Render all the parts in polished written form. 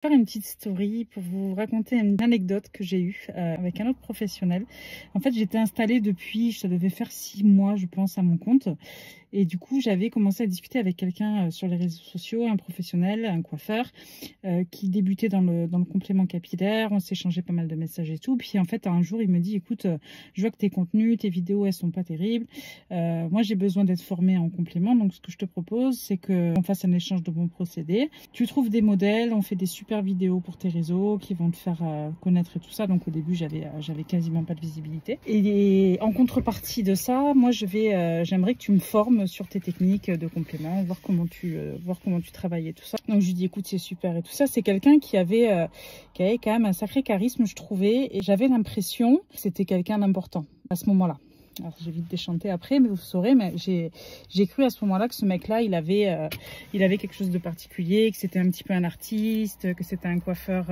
Faire une petite story pour vous raconter une anecdote que j'ai eue avec un autre professionnel. En fait, j'étais installée depuis, ça devait faire 6 mois, je pense, à mon compte. Et du coup, j'avais commencé à discuter avec quelqu'un sur les réseaux sociaux, un professionnel, un coiffeur, qui débutait dans le complément capillaire. On s'échangeait pas mal de messages et tout. Puis en fait, un jour, il me dit, écoute, je vois que tes contenus, tes vidéos, elles sont pas terribles. Moi, j'ai besoin d'être formée en complément. Donc, ce que je te propose, c'est qu'on fasse un échange de bons procédés. Tu trouves des modèles, on fait des super vidéos pour tes réseaux qui vont te faire connaître et tout ça. Donc, au début, j'avais quasiment pas de visibilité. Et en contrepartie de ça, moi, j'aimerais que tu me formes sur tes techniques de complément, voir comment tu travailles et tout ça. Donc je lui dis écoute, c'est super et tout ça. C'est quelqu'un qui avait quand même un sacré charisme, je trouvais, et j'avais l'impression que c'était quelqu'un d'important à ce moment-là. Alors j'ai vite déchanté après, mais vous saurez, mais j'ai cru à ce moment-là que ce mec-là, il avait quelque chose de particulier, que c'était un petit peu un artiste, que c'était un coiffeur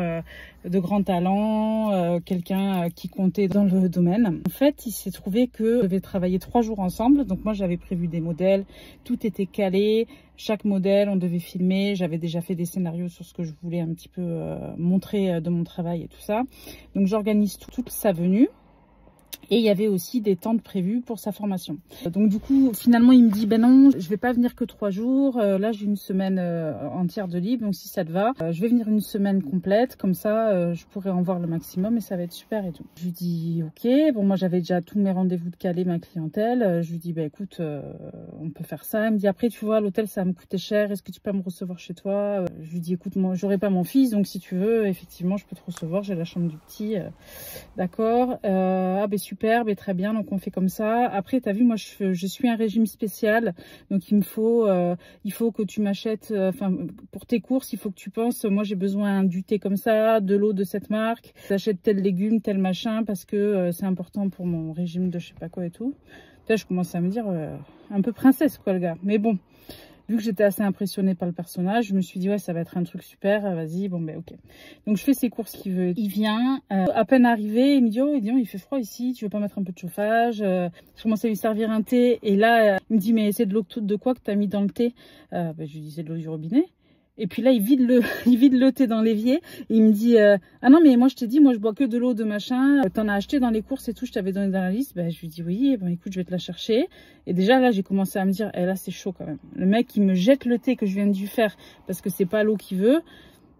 de grand talent, quelqu'un qui comptait dans le domaine. En fait, il s'est trouvé que on devait travailler 3 jours ensemble, donc moi j'avais prévu des modèles, tout était calé, chaque modèle on devait filmer, j'avais déjà fait des scénarios sur ce que je voulais un petit peu montrer de mon travail et tout ça. Donc j'organise toute sa venue. Et il y avait aussi des temps prévus pour sa formation. Donc du coup, finalement, il me dit, ben non, je vais pas venir que 3 jours. Là, j'ai une semaine entière de libre. Donc si ça te va, je vais venir une semaine complète. Comme ça, je pourrai en voir le maximum et ça va être super et tout. Je lui dis, ok. Bon, moi, j'avais déjà tous mes rendez-vous de calé, ma clientèle. Je lui dis, ben écoute, on peut faire ça. Il me dit, après, tu vois, l'hôtel, ça va me coûter cher. Est-ce que tu peux me recevoir chez toi? Je lui dis, écoute, moi, j'aurai pas mon fils. Donc si tu veux, effectivement, je peux te recevoir. J'ai la chambre du petit. D'accord. Ah ben super, ben très bien, donc on fait comme ça. Après, tu as vu, moi je suis un régime spécial, donc il faut que tu m'achètes, pour tes courses, il faut que tu penses, moi j'ai besoin du thé comme ça, de l'eau de cette marque, j'achète tel légume, tel machin, parce que c'est important pour mon régime de je sais pas quoi et tout. Là, je commence à me dire, un peu princesse quoi le gars, mais bon. Vu que j'étais assez impressionnée par le personnage, je me suis dit, ouais, ça va être un truc super, vas-y, bon, ben, ok. Donc, je fais ses courses qu'il veut. Il vient, à peine arrivé, il me dit, oh, il fait froid ici, tu veux pas mettre un peu de chauffage? Je commence à lui servir un thé, et là, il me dit, mais c'est de l'eau de quoi que t'as mis dans le thé? Je lui dis, c'est de l'eau du robinet. Et puis là, il vide le thé dans l'évier. Et il me dit, ah non, mais moi, je t'ai dit, moi, je bois que de l'eau de machin. T'en as acheté dans les courses et tout, je t'avais donné dans la liste. Ben, je lui dis, oui, bon, écoute, je vais te la chercher. Et déjà, là, j'ai commencé à me dire, là, c'est chaud quand même. Le mec, il me jette le thé que je viens de lui faire parce que c'est pas l'eau qu'il veut.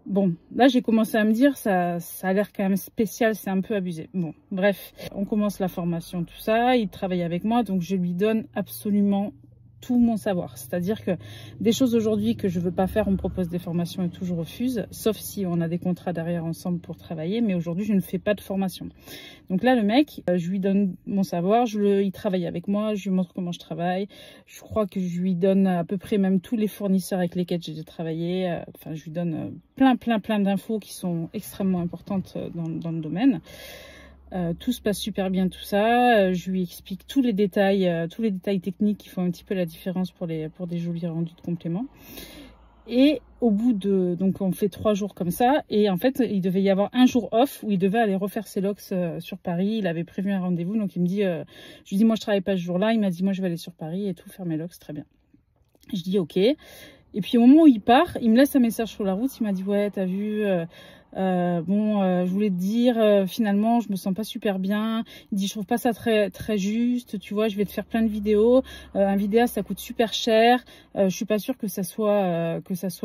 Bon, là, j'ai commencé à me dire, ça a l'air quand même spécial, c'est un peu abusé. Bon, bref, on commence la formation, tout ça. Il travaille avec moi, donc je lui donne absolument tout mon savoir, c'est-à-dire que des choses aujourd'hui que je veux pas faire, on me propose des formations et tout je refuse, sauf si on a des contrats derrière ensemble pour travailler, mais aujourd'hui je ne fais pas de formation. Donc là le mec, je lui donne mon savoir, il travaille avec moi, je lui montre comment je travaille, je crois que je lui donne à peu près même tous les fournisseurs avec lesquels j'ai travaillé, enfin je lui donne plein d'infos qui sont extrêmement importantes dans le domaine. Tout se passe super bien, tout ça. Je lui explique tous les détails techniques qui font un petit peu la différence pour des jolis rendus de compléments. Et au bout de... Donc on fait 3 jours comme ça. Et en fait, il devait y avoir un jour off où il devait aller refaire ses locks sur Paris. Il avait prévu un rendez-vous. Donc il me dit... je lui dis, moi je travaille pas ce jour-là. Il m'a dit, moi je vais aller sur Paris et tout, faire mes locks, très bien. Je dis, ok. Et puis au moment où il part, il me laisse un message sur la route. Il m'a dit, ouais, t'as vu... je voulais te dire, finalement, je me sens pas super bien. Il dit, je trouve pas ça très juste. Tu vois, je vais te faire plein de vidéos. Un vidéaste, ça coûte super cher. Je suis pas sûre que ça soit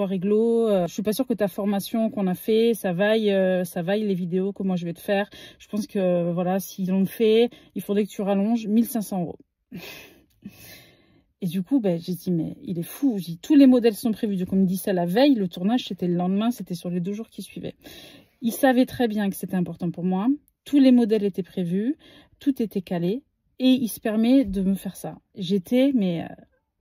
réglo. Je suis pas sûre que ta formation qu'on a fait, ça vaille les vidéos que moi je vais te faire. Je pense que voilà, s'ils l'ont fait, il faudrait que tu rallonges 1 500 €. Et du coup, j'ai dit, mais il est fou. J'ai dit, tous les modèles sont prévus. Donc, on me dit ça la veille. Le tournage, c'était le lendemain. C'était sur les 2 jours qui suivaient. Il savait très bien que c'était important pour moi. Tous les modèles étaient prévus. Tout était calé. Et il se permet de me faire ça. J'étais, mais...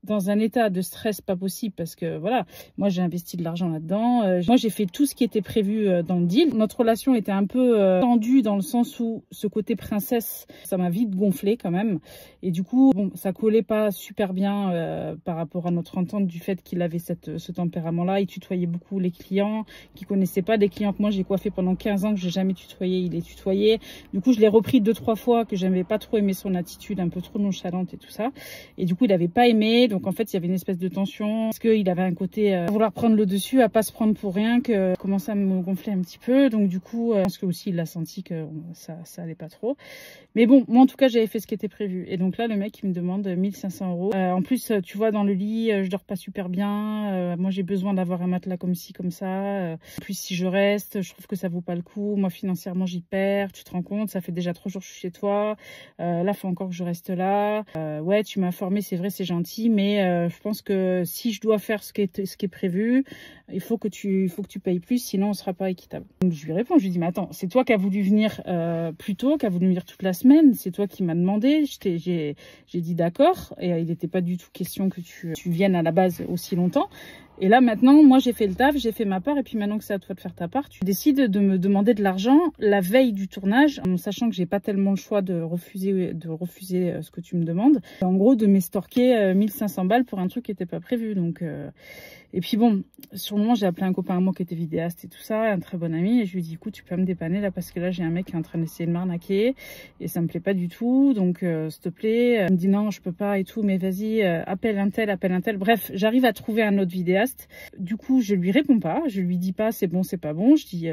dans un état de stress pas possible parce que voilà, moi j'ai investi de l'argent là-dedans, moi j'ai fait tout ce qui était prévu dans le deal. Notre relation était un peu tendue dans le sens où ce côté princesse, ça m'a vite gonflé quand même. Et du coup, bon, ça collait pas super bien par rapport à notre entente du fait qu'il avait ce tempérament-là. Il tutoyait beaucoup les clients qui connaissaient pas, des clients que moi j'ai coiffé pendant 15 ans que j'ai jamais tutoyé, il les tutoyait. Du coup, je l'ai repris 2-3 fois que j'avais pas trop aimé son attitude un peu trop nonchalante et tout ça. Et du coup, il avait pas aimé. Donc en fait, il y avait une espèce de tension parce qu'il avait un côté à vouloir prendre le dessus, à pas se prendre pour rien, que commençait à me gonfler un petit peu. Donc du coup, je pense que aussi il a senti que ça allait pas trop. Mais bon, moi en tout cas, j'avais fait ce qui était prévu. Et donc là, le mec, il me demande 1500 €. En plus, tu vois, dans le lit, je dors pas super bien. Moi, j'ai besoin d'avoir un matelas comme ci, comme ça. En plus, si je reste, je trouve que ça vaut pas le coup. Moi, financièrement, j'y perds. Tu te rends compte, ça fait déjà 3 jours que je suis chez toi. Là, faut encore que je reste là. Ouais, tu m'as informé, c'est vrai, c'est gentil. Mais je pense que si je dois faire ce qui est prévu, il faut que tu payes plus, sinon on sera pas équitable. Donc je lui réponds, je lui dis, mais attends, c'est toi qui as voulu venir plus tôt, qui a voulu venir toute la semaine, c'est toi qui m'as demandé, j'ai dit d'accord, et il n'était pas du tout question que tu viennes à la base aussi longtemps. Et là maintenant, moi j'ai fait le taf, j'ai fait ma part, et puis maintenant que c'est à toi de faire ta part, tu décides de me demander de l'argent la veille du tournage, en sachant que j'ai pas tellement le choix de refuser ce que tu me demandes. En gros, de m'estorquer 1500 balles pour un truc qui n'était pas prévu. Donc et puis bon, sur le moment, j'ai appelé un copain à moi qui était vidéaste et tout ça, un très bon ami, et je lui ai dit, écoute, tu peux me dépanner là, parce que là, j'ai un mec qui est en train d'essayer de m'arnaquer, et ça me plaît pas du tout, donc s'il te plaît. Il me dit non, je peux pas et tout, mais vas-y, appelle un tel. Bref, j'arrive à trouver un autre vidéaste. Du coup, je lui réponds pas, je lui dis pas c'est bon, c'est pas bon, je dis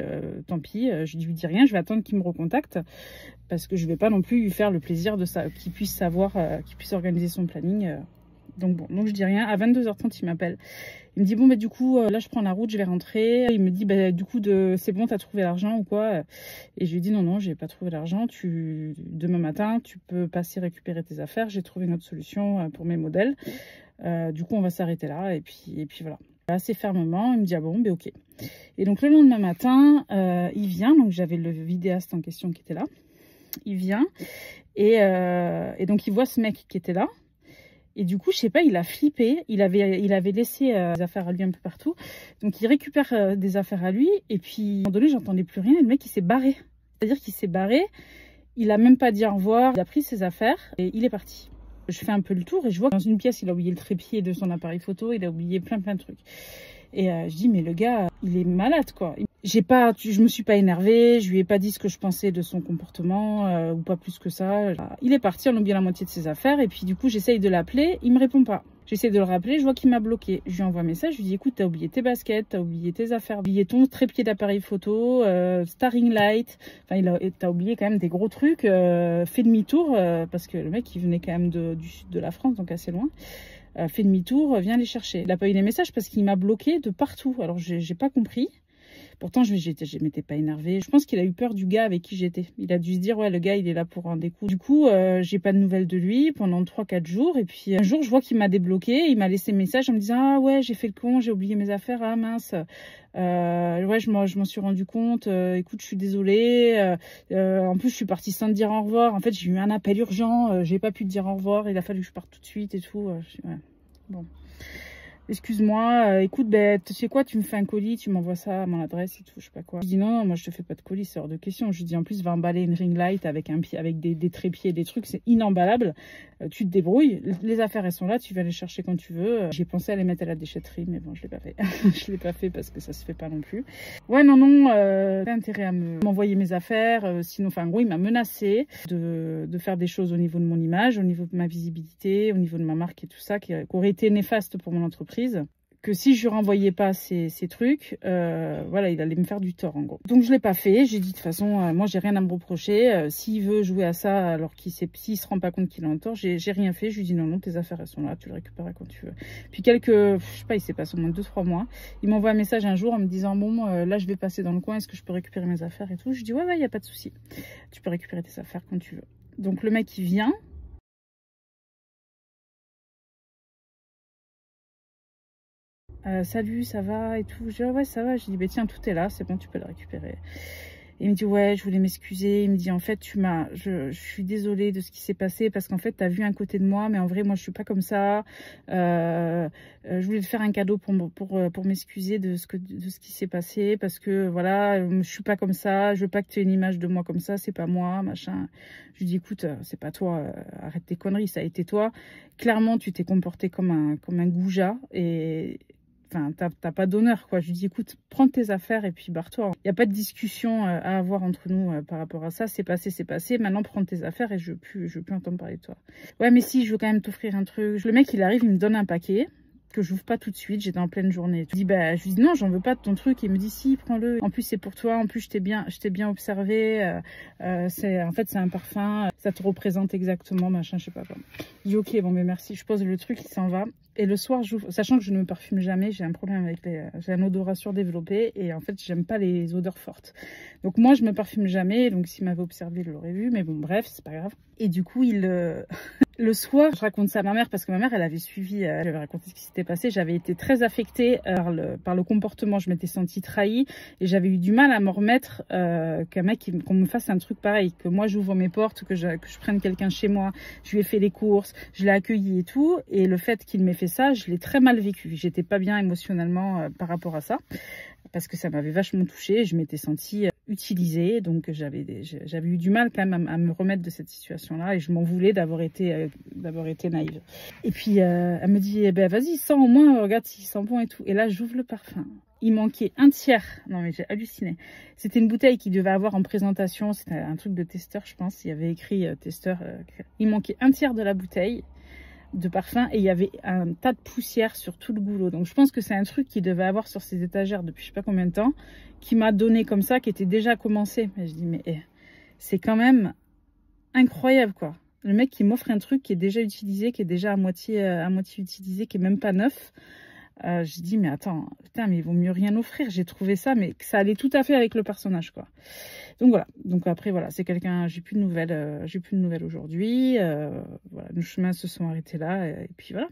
tant pis, je lui dis rien, je vais attendre qu'il me recontacte, parce que je vais pas non plus lui faire le plaisir de ça, qu'il puisse savoir, qu'il puisse organiser son planning. Donc bon, donc je dis rien. À 22h30, il m'appelle. Il me dit, bon, bah, du coup, là, je prends la route, je vais rentrer. Il me dit, bah, du coup, c'est bon, t'as trouvé l'argent ou quoi? Et je lui ai dit, non, non, j'ai pas trouvé l'argent. Demain matin, tu peux passer récupérer tes affaires. J'ai trouvé une autre solution pour mes modèles. Du coup, on va s'arrêter là. Et puis voilà. Assez fermement, il me dit, ah bon, bah, ok. Et donc, le lendemain matin, il vient. Donc, j'avais le vidéaste en question qui était là. Il vient. Et donc, il voit ce mec qui était là. Et du coup, je sais pas, il a flippé. Il avait laissé des affaires à lui un peu partout. Donc, il récupère des affaires à lui. Et puis, à un moment donné, j'entendais plus rien. Et le mec, il s'est barré. C'est-à-dire qu'il s'est barré. Il a même pas dit au revoir. Il a pris ses affaires et il est parti. Je fais un peu le tour et je vois que dans une pièce, il a oublié le trépied de son appareil photo. Il a oublié plein de trucs. Et je dis, mais le gars, il est malade, quoi. Je me suis pas énervée, je lui ai pas dit ce que je pensais de son comportement, ou pas plus que ça. Il est parti en oubliant la moitié de ses affaires, et puis du coup, j'essaye de l'appeler, il me répond pas. J'essaie de le rappeler, je vois qu'il m'a bloqué. Je lui envoie un message, je lui dis, écoute, t'as oublié tes baskets, t'as oublié tes affaires, t'as oublié ton trépied d'appareil photo, Starring Light, enfin, t'as oublié quand même des gros trucs, fais demi-tour, parce que le mec, il venait quand même du sud de la France, donc assez loin. Fais demi-tour, viens les chercher. Il n'a pas eu les messages parce qu'il m'a bloqué de partout. Alors, j'ai pas compris. Pourtant, je m'étais pas énervée. Je pense qu'il a eu peur du gars avec qui j'étais. Il a dû se dire, ouais, le gars, il est là pour un découp. Du coup, j'ai pas de nouvelles de lui pendant 3-4 jours. Et puis, un jour, je vois qu'il m'a débloqué. Il m'a laissé un message en me disant, ah ouais, j'ai fait le con, j'ai oublié mes affaires. Ah mince. Ouais, je m'en suis rendu compte. Écoute, je suis désolée. En plus, je suis partie sans te dire au revoir. En fait, j'ai eu un appel urgent. J'ai pas pu te dire au revoir. Il a fallu que je parte tout de suite et tout. Ouais. Bon. Excuse-moi, écoute, ben, tu sais quoi, tu me fais un colis, tu m'envoies ça à mon adresse et tout, je sais pas quoi. Je dis non, moi je te fais pas de colis, c'est hors de question. Je lui dis en plus, va emballer une ring light avec des trépieds, des trucs, c'est inemballable. Tu te débrouilles, les affaires elles sont là, tu vas les chercher quand tu veux. J'ai pensé à les mettre à la déchetterie, mais bon, je l'ai pas fait. Je l'ai pas fait parce que ça se fait pas non plus. Ouais, non, t'as intérêt à m'envoyer mes affaires, sinon, enfin, en gros, il m'a menacé de faire des choses au niveau de mon image, au niveau de ma visibilité, au niveau de ma marque et tout ça, qui aurait été néfaste pour mon entreprise. Que si je lui renvoyais pas ces trucs, voilà, il allait me faire du tort en gros. Donc je l'ai pas fait. J'ai dit de toute façon, moi j'ai rien à me reprocher. S'il veut jouer à ça alors s'il se rend pas compte qu'il est en tort, j'ai rien fait. Je lui dis non, tes affaires elles sont là, tu les récupéreras quand tu veux. Puis je sais pas, il s'est passé au moins 2-3 mois. Il m'envoie un message un jour en me disant bon, là je vais passer dans le coin, est-ce que je peux récupérer mes affaires et tout. Je dis ouais, y a pas de souci. Tu peux récupérer tes affaires quand tu veux. Donc le mec il vient. Salut, ça va et tout. Je dis, ouais, ça va. Je dis, bah, tiens, tout est là, c'est bon, tu peux le récupérer. Et il me dit, ouais, je voulais m'excuser. Il me dit, en fait, je suis désolée de ce qui s'est passé parce qu'en fait, tu as vu un côté de moi, mais en vrai, moi, je suis pas comme ça. Je voulais te faire un cadeau pour m'excuser de ce qui s'est passé parce que, voilà, je suis pas comme ça. Je veux pas que tu aies une image de moi comme ça. C'est pas moi, machin. Je lui dis, écoute, c'est pas toi. Arrête tes conneries, ça a été toi. Clairement, tu t'es comporté comme un goujat et enfin, t'as pas d'honneur, quoi. Je lui dis, écoute, prends tes affaires et puis barre-toi. Il n'y a pas de discussion à avoir entre nous par rapport à ça. C'est passé, c'est passé. Maintenant, prends tes affaires et je veux plus entendre parler de toi. Ouais, mais si, je veux quand même t'offrir un truc. Le mec, il arrive, il me donne un paquet que j'ouvre pas tout de suite, j'étais en pleine journée. Je lui dis non, j'en veux pas de ton truc. Il me dit si, prends-le. En plus c'est pour toi, en plus je t'ai bien observé. En fait c'est un parfum, ça te représente exactement, machin, je sais pas quoi. Je dis ok, bon mais merci. Je pose le truc, il s'en va. Et le soir, j'ouvre, sachant que je ne me parfume jamais, j'ai un problème avec j'ai un odorat surdéveloppé et en fait j'aime pas les odeurs fortes. Donc moi je me parfume jamais, donc s'il m'avait observé, il l'aurait vu, mais bon bref, c'est pas grave. Et du coup le soir, je raconte ça à ma mère parce que ma mère, elle avait suivi, j'avais raconté ce qui s'était passé. J'avais été très affectée par le comportement. Je m'étais sentie trahie et j'avais eu du mal à me remettre qu'on me fasse un truc pareil. Que moi, j'ouvre mes portes, que je prenne quelqu'un chez moi, je lui ai fait les courses, je l'ai accueilli et tout. Et le fait qu'il m'ait fait ça, je l'ai très mal vécu. J'étais pas bien émotionnellement par rapport à ça parce que ça m'avait vachement touchée. Je m'étais sentie utilisée, donc j'avais eu du mal quand même à me remettre de cette situation-là et je m'en voulais d'avoir été naïve. Et puis elle me dit eh ben vas-y, sens au moins, regarde s'il sent bon et tout. Et là j'ouvre le parfum. Il manquait un tiers. Non mais j'ai halluciné. C'était une bouteille qui devait avoir en présentation, c'était un truc de testeur je pense, il y avait écrit testeur. Il manquait un tiers de la bouteille de parfum et il y avait un tas de poussière sur tout le goulot. Donc je pense que c'est un truc qu'il devait avoir sur ses étagères depuis je sais pas combien de temps, qui m'a donné comme ça, qui était déjà commencé. Mais je dis mais c'est quand même incroyable quoi. Le mec qui m'offre un truc qui est déjà utilisé, qui est déjà à moitié utilisé, qui est même pas neuf. Je dis mais attends, putain mais il vaut mieux rien offrir. J'ai trouvé ça, mais ça allait tout à fait avec le personnage quoi. Donc voilà. Donc après voilà, c'est quelqu'un. J'ai plus de nouvelles aujourd'hui. Voilà, nos chemins se sont arrêtés là et puis voilà.